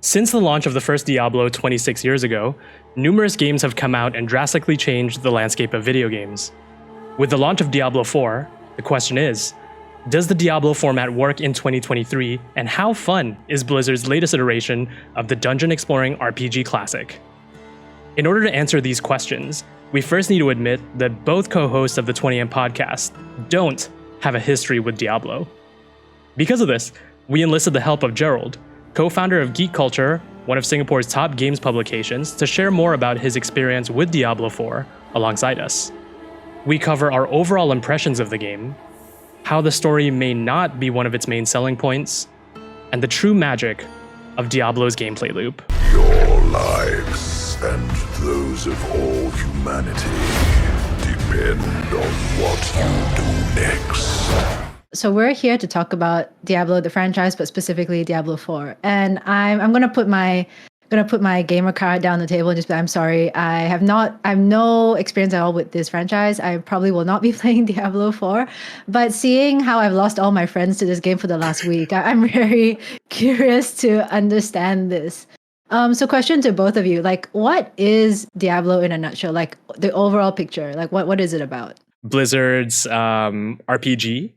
Since the launch of the first Diablo 26 years ago, numerous games have come out and drastically changed the landscape of video games. With the launch of Diablo IV, the question is, does the Diablo format work in 2023, and how fun is Blizzard's latest iteration of the dungeon exploring RPG classic? In order to answer these questions, we first need to admit that both co-hosts of the 20M podcast don't have a history with Diablo. Because of this, we enlisted the help of Gerald, co-founder of Geek Culture, one of Singapore's top games publications, to share more about his experience with Diablo IV alongside us. We cover our overall impressions of the game, how the story may not be one of its main selling points, and the true magic of Diablo's gameplay loop. Your lives and those of all humanity depend on what you do next. So we're here to talk about Diablo, the franchise, but specifically Diablo 4. And I'm gonna put my gamer card down the table and just be, I'm sorry, I have no experience at all with this franchise. I probably will not be playing Diablo 4. But seeing how I've lost all my friends to this game for the last week, I'm very curious to understand this. So question to both of you, like, what is Diablo in a nutshell? Like the overall picture, like what is it about? Blizzard's RPG,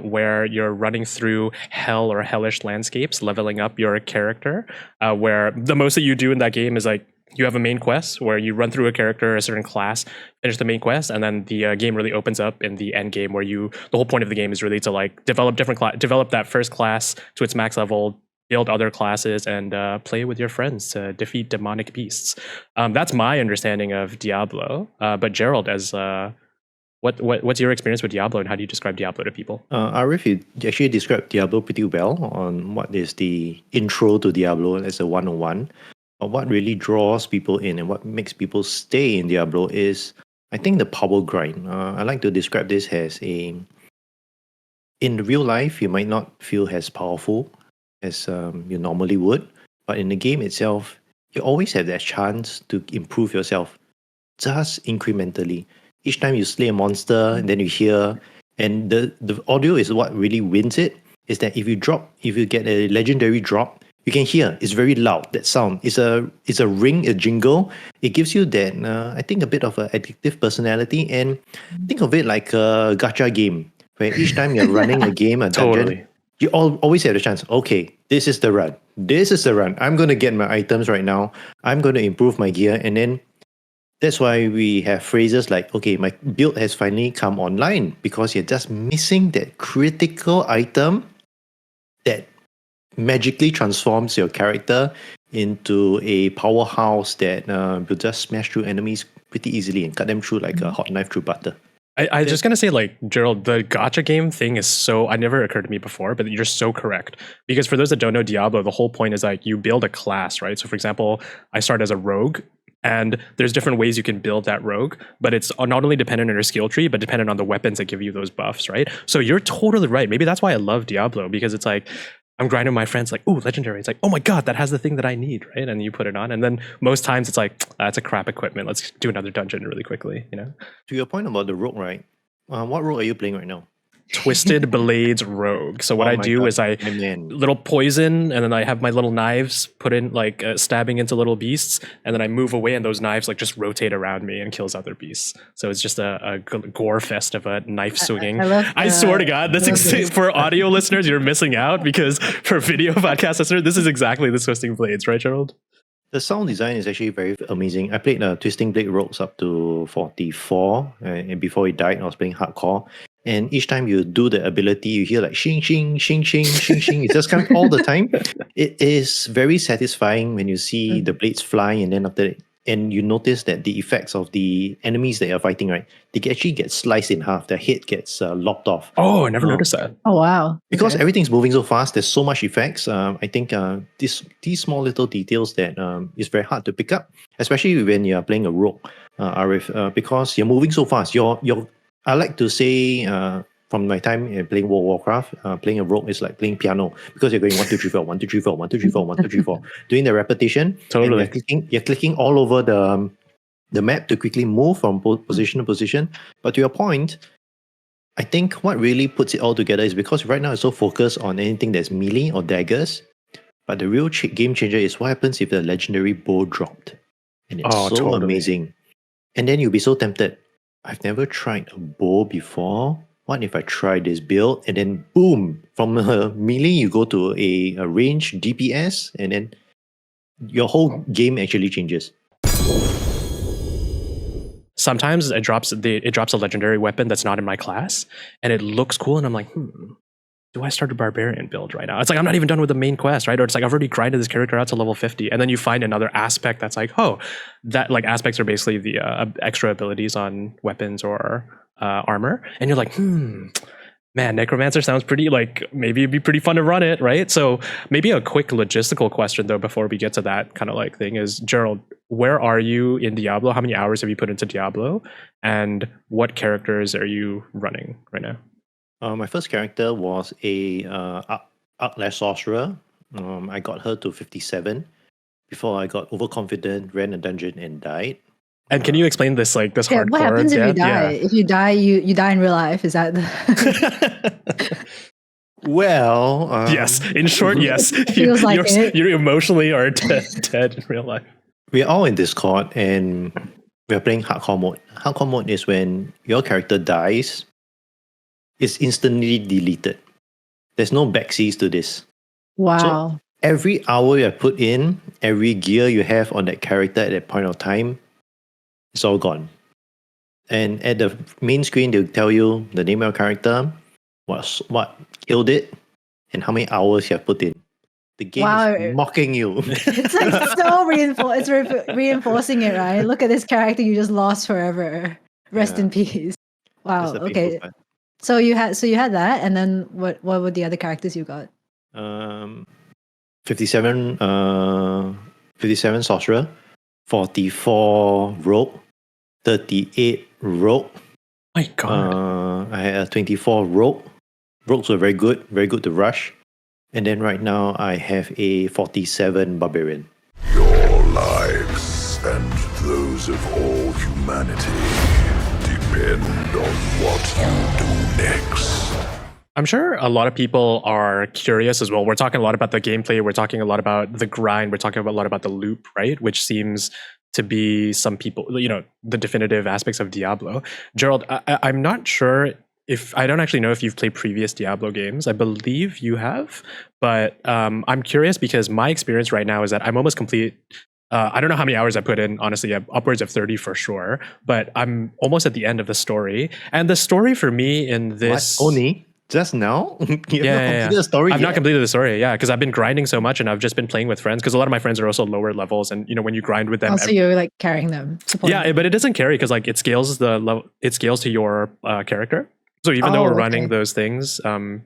where you're running through hell or hellish landscapes, leveling up your character, where the most that you do in that game is like you have a main quest where you run through a character, a certain class, finish the main quest, and then the game really opens up in the end game where the whole point of the game is really to like develop that first class to its max level, build other classes, and play with your friends to defeat demonic beasts. That's my understanding of Diablo. But Gerald, as what's your experience with Diablo, and how do you describe Diablo to people? Arif, you actually described Diablo pretty well on what is the intro to Diablo as a 101. What really draws people in and what makes people stay in Diablo is, I think, the power grind. I like to describe this as in real life, you might not feel as powerful as you normally would, but in the game itself, you always have that chance to improve yourself just incrementally. Each time you slay a monster, and then you hear, and the audio is what really wins it, is that if you get a legendary drop, you can hear, it's very loud, that sound. It's a ring, a jingle. It gives you that, I think, a bit of an addictive personality, and think of it like a gacha game, where each time you're running a game, a dungeon, Totally. you always have the chance, okay, this is the run. I'm going to get my items right now. I'm going to improve my gear, and then that's why we have phrases like, okay, my build has finally come online, because you're just missing that critical item that magically transforms your character into a powerhouse that will just smash through enemies pretty easily and cut them through like a hot knife through butter. I just gonna say, like, Gerald, the gacha game thing is so, I never occurred to me before, but you're so correct. Because for those that don't know Diablo, the whole point is like you build a class, right? So for example, I start as a rogue, and there's different ways you can build that rogue, but it's not only dependent on your skill tree, but dependent on the weapons that give you those buffs, right? So you're totally right. Maybe that's why I love Diablo, because it's like, I'm grinding my friends like, ooh, legendary. It's like, oh my God, that has the thing that I need, right? And you put it on. And then most times it's like, that's a crap equipment. Let's do another dungeon really quickly, you know? To your point about the rogue, right? What rogue are you playing right now? Twisted Blades Rogue. So what I do is I little poison, and then I have my little knives put in, like stabbing into little beasts, and then I move away, and those knives like just rotate around me and kills other beasts. So it's just a gore fest of a knife swinging. I swear to God, this for audio listeners, you're missing out, because for video podcast listeners, this is exactly the Twisting Blades, right, Gerald? The sound design is actually very amazing. I played Twisting Blade Rogues up to 44, and before he died, I was playing hardcore. And each time you do the ability, you hear like shing, shing, shing, shing, shing, shing. It just comes all the time. It is very satisfying when you see the blades fly, and then after that, and you notice that the effects of the enemies that you're fighting, right, they actually get sliced in half. Their head gets lopped off. Oh, I never noticed that. Oh, wow. Because everything's moving so fast, there's so much effects. I think these small little details that is very hard to pick up, especially when you're playing a rogue, Arif, because you're moving so fast. I like to say, from my time playing World of Warcraft, playing a rogue is like playing piano, because you're going 1, 2, 3, 4, 1, 2, 3, 4, 1, 2, 3, 4, 1, 2, 3, 4, doing the repetition. Totally. And you're clicking all over the map to quickly move from position to position. But to your point, I think what really puts it all together is because right now it's so focused on anything that's melee or daggers. But the real game changer is what happens if the legendary bow dropped. And it's Oh, so totally. amazing. And then you'll be so tempted. I've never tried a bow before. What if I try this build? And then boom, from a melee, you go to a range DPS, and then your whole game actually changes. Sometimes it drops a legendary weapon that's not in my class, and it looks cool, and I'm like, do I start a barbarian build right now? It's like I'm not even done with the main quest, right? Or it's like I've already grinded this character out to level 50, and then you find another aspect that's like, oh, that like aspects are basically the extra abilities on weapons or armor, and you're like, man, Necromancer sounds pretty, like, maybe it'd be pretty fun to run it, right? So maybe a quick logistical question, though, before we get to that kind of like thing is, Gerald, where are you in Diablo? How many hours have you put into Diablo? And what characters are you running right now? My first character was a Outlash Sorcerer. I got her to 57 before I got overconfident, ran a dungeon, and died. And can you explain this like this hardcore? What happens if you die? Yeah. If you die, you die in real life. Is that the Well, yes. In short, yes. feels like it. You emotionally are dead in real life. we're all in Discord and we're playing hardcore mode. Hardcore mode is when your character dies, it's instantly deleted. There's no backseas to this. Wow. Every hour you put in, every gear you have on that character at that point of time, it's all gone. And at the main screen, they'll tell you the name of your character, what killed it, and how many hours you have put in. The game is mocking you. It's like so reinforcing it, right? Look at this character you just lost forever. Rest in peace. Wow. Okay. So you had that, and then what were the other characters you got? 57 sorcerer, 44 rogue, 38 rogue. My God. I had a 24 rogue. Rogues were very good to rush. And then right now I have a 47 barbarian. Your lives and those of all humanity depend on what you do next. I'm sure a lot of people are curious as well. We're talking a lot about the gameplay. We're talking a lot about the grind. We're talking a lot about the loop, right? Which seems to be some people, the definitive aspects of Diablo. Gerald, I'm not sure I don't actually know if you've played previous Diablo games. I believe you have, but I'm curious because my experience right now is that I'm almost complete. I don't know how many hours I put in, honestly, upwards of 30 for sure, but I'm almost at the end of the story. And the story for me in this... What? Only? Just now? I've not completed the story, because I've been grinding so much and I've just been playing with friends, because a lot of my friends are also lower levels, and when you grind with them... Also, you're like carrying them. But it doesn't carry because like it scales to your character. So even though we're running those things,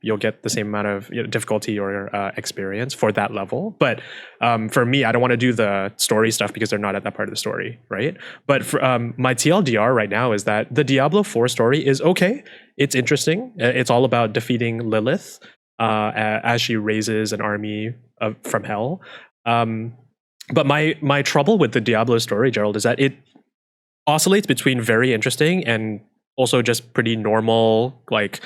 you'll get the same amount of difficulty or experience for that level. But for me, I don't want to do the story stuff because they're not at that part of the story, right? But for, my TLDR right now is that the Diablo 4 story is okay. It's interesting. It's all about defeating Lilith as she raises an army from hell. But my trouble with the Diablo story, Gerald, is that it oscillates between very interesting and also just pretty normal, like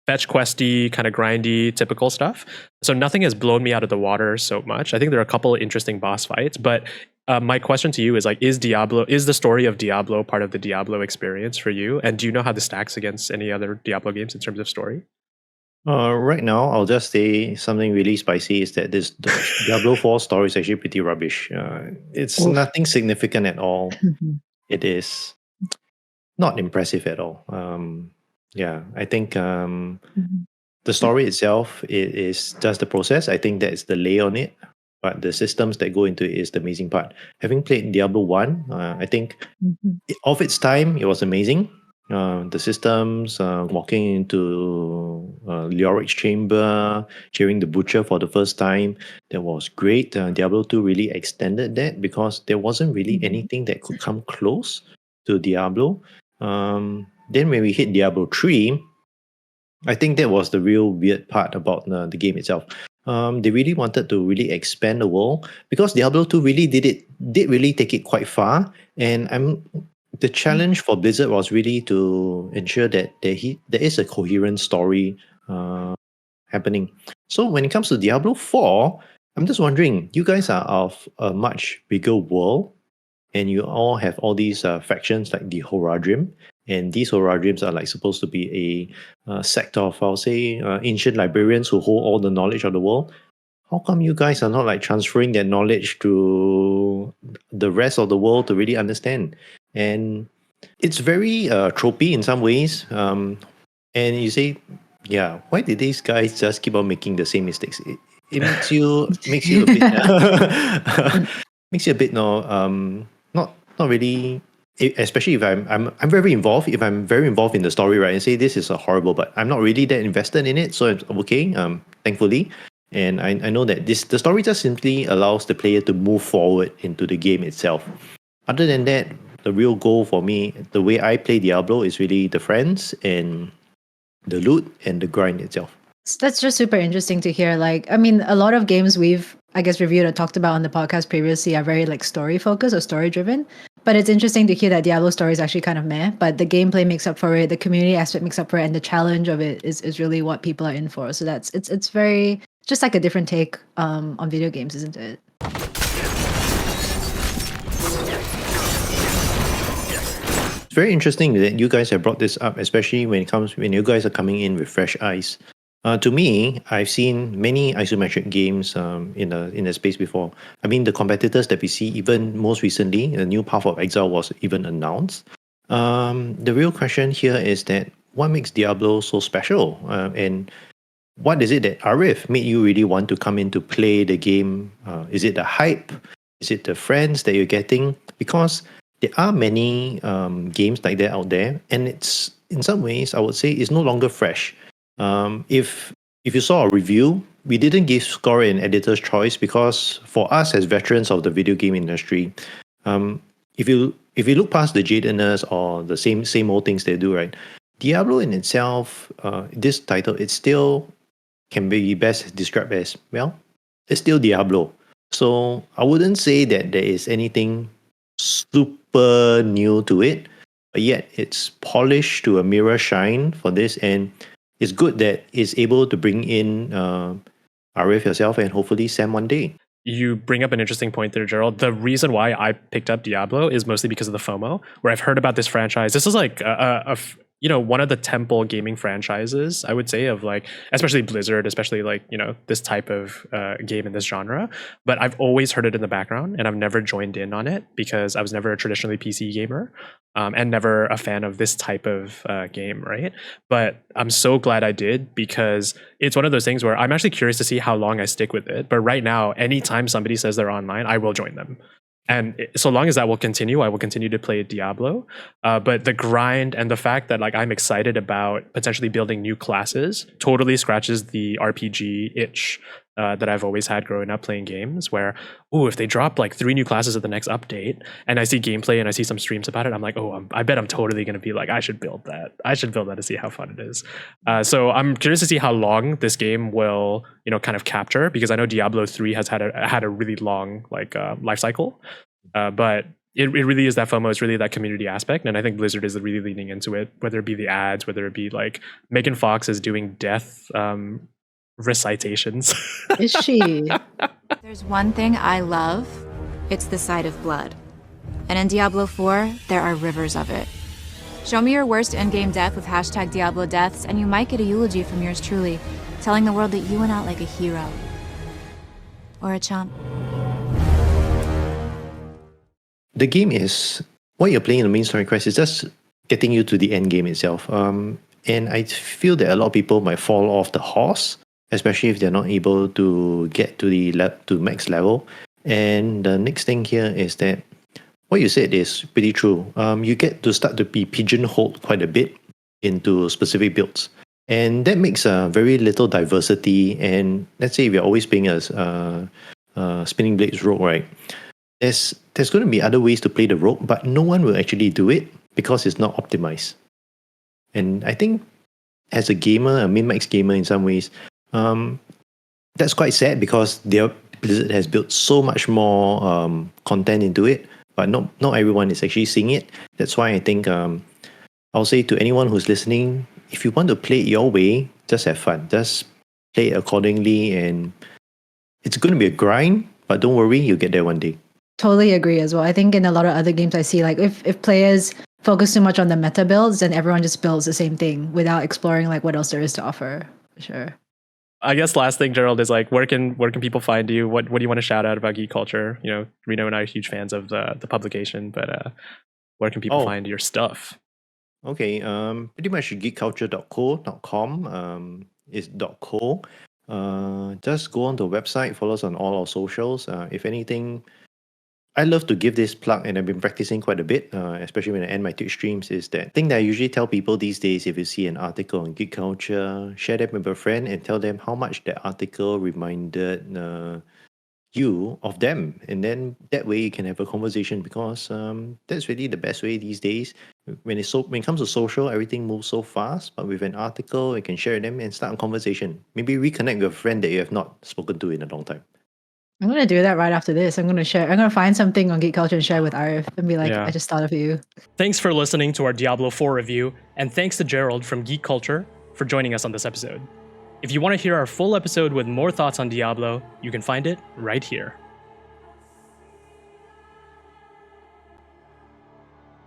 fetch questy, kind of grindy, typical stuff. So nothing has blown me out of the water so much. I think there are a couple of interesting boss fights, but my question to you is like, is the story of Diablo part of the Diablo experience for you? And do you know how this stacks against any other Diablo games in terms of story? Right now, I'll just say something really spicy is that this Diablo 4 story is actually pretty rubbish. It's nothing significant at all. It is not impressive at all. I think the story itself is just the process. I think that's the lay on it, but the systems that go into it is the amazing part. Having played Diablo 1, I think of its time, it was amazing. The systems, walking into Leoric's chamber, cheering the butcher for the first time, that was great. Diablo 2 really extended that because there wasn't really anything that could come close to Diablo. Then when we hit Diablo 3, I think that was the real weird part about the game itself. They really wanted to really expand the world because Diablo 2 really did really take it quite far. And the challenge for Blizzard was really to ensure that there is a coherent story happening. So when it comes to Diablo 4, I'm just wondering, you guys are of a much bigger world, and you all have all these factions like the Horadrim, and these Horadrims are like supposed to be a sect of, I'll say, ancient librarians who hold all the knowledge of the world. How come you guys are not like transferring that knowledge to the rest of the world to really understand? And it's very tropey in some ways. And you say, yeah, why did these guys just keep on making the same mistakes? It makes you a bit makes you a bit no not really. Especially if I'm very involved. If I'm very involved in the story, right, and say this is a horrible, but I'm not really that invested in it, so it's okay. Thankfully, and I know that the story just simply allows the player to move forward into the game itself. Other than that, the real goal for me, the way I play Diablo, is really the friends and the loot and the grind itself. That's just super interesting to hear. Like, I mean, a lot of games we've, I guess, reviewed or talked about on the podcast previously are very like story focused or story driven. But it's interesting to hear that Diablo story is actually kind of meh, but the gameplay makes up for it, the community aspect makes up for it, and the challenge of it is really what people are in for. So it's very just like a different take on video games, isn't it? It's very interesting that you guys have brought this up, especially when you guys are coming in with fresh eyes. To me, I've seen many isometric games in the space before. I mean, the competitors that we see, even most recently, a new Path of Exile was even announced. The real question here is that what makes Diablo so special, and what is it that Arif made you really want to come in to play the game? Is it the hype? Is it the friends that you're getting? Because there are many games like that out there, and it's in some ways I would say it's no longer fresh. If you saw a review, we didn't give score an editor's choice because for us as veterans of the video game industry, if you look past the jadedness or the same old things they do, right? Diablo in itself, this title, it still can be best described as, well, it's still Diablo. So I wouldn't say that there is anything super new to it, but yet it's polished to a mirror shine for this, and it's good that it's able to bring in Arif yourself and hopefully Sam one day. You bring up an interesting point there, Gerald. The reason why I picked up Diablo is mostly because of the FOMO, where I've heard about this franchise. This is like one of the temple gaming franchises, I would say, of like, especially Blizzard, especially like, this type of game in this genre. But I've always heard it in the background, and I've never joined in on it because I was never a traditionally PC gamer, and never a fan of this type of game, right? But I'm so glad I did, because it's one of those things where I'm actually curious to see how long I stick with it. But right now, anytime somebody says they're online, I will join them. And so long as that will continue, I will continue to play Diablo. But the grind and the fact that like I'm excited about potentially building new classes totally scratches the RPG itch that I've always had growing up playing games, where, if they drop like 3 new classes at the next update and I see gameplay and I see some streams about it, I'm like, I bet I'm totally going to be like, I should build that. I should build that to see how fun it is. So I'm curious to see how long this game will, kind of capture, because I know Diablo 3 has had a really long like life cycle. But it really is that FOMO. It's really that community aspect. And I think Blizzard is really leaning into it, whether it be the ads, whether it be like Megan Fox is doing death recitations. Is she? There's one thing I love, it's the sight of blood. And in Diablo 4, there are rivers of it. Show me your worst endgame death with hashtag Diablo deaths, and you might get a eulogy from yours truly, telling the world that you went out like a hero. Or a chump. The game is, what you're playing in the main story quest is just getting you to the end game itself. And I feel that a lot of people might fall off the horse, especially if they're not able to get to to max level. And the next thing here is that what you said is pretty true. You get to start to be pigeonholed quite a bit into specific builds. And that makes very little diversity. And let's say if you're always playing as Spinning Blades Rogue, right? There's going to be other ways to play the rogue, but no one will actually do it because it's not optimized. And I think as a gamer, a min-max gamer in some ways, that's quite sad, because Blizzard has built so much more content into it, but not everyone is actually seeing it. That's why I think I'll say to anyone who's listening, if you want to play it your way, just have fun. Just play it accordingly, and It's going to be a grind, but don't worry, you'll get there one day. Totally agree as well. I think in a lot of other games I see, like if players focus too much on the meta builds, then everyone just builds the same thing without exploring like what else there is to offer. For sure. I guess last thing, Gerald, is like where can people find you? What do you want to shout out about Geek Culture? You know, Reno and I are huge fans of the publication, but where can people find your stuff? Okay, pretty much geekculture.co.com is .co. Just go on the website, follow us on all our socials. If anything, I love to give this plug, and I've been practicing quite a bit, especially when I end my Twitch streams, is that thing that I usually tell people these days: if you see an article on Geek Culture, share them with a friend and tell them how much that article reminded you of them. And then that way you can have a conversation, because that's really the best way these days. When it comes to social, everything moves so fast, but with an article, you can share them and start a conversation. Maybe reconnect with a friend that you have not spoken to in a long time. I'm gonna do that right after this. I'm gonna find something on Geek Culture and share with Arif and be like, I just thought of you. Thanks for listening to our Diablo 4 review, and thanks to Gerald from Geek Culture for joining us on this episode. If you want to hear our full episode with more thoughts on Diablo, you can find it right here.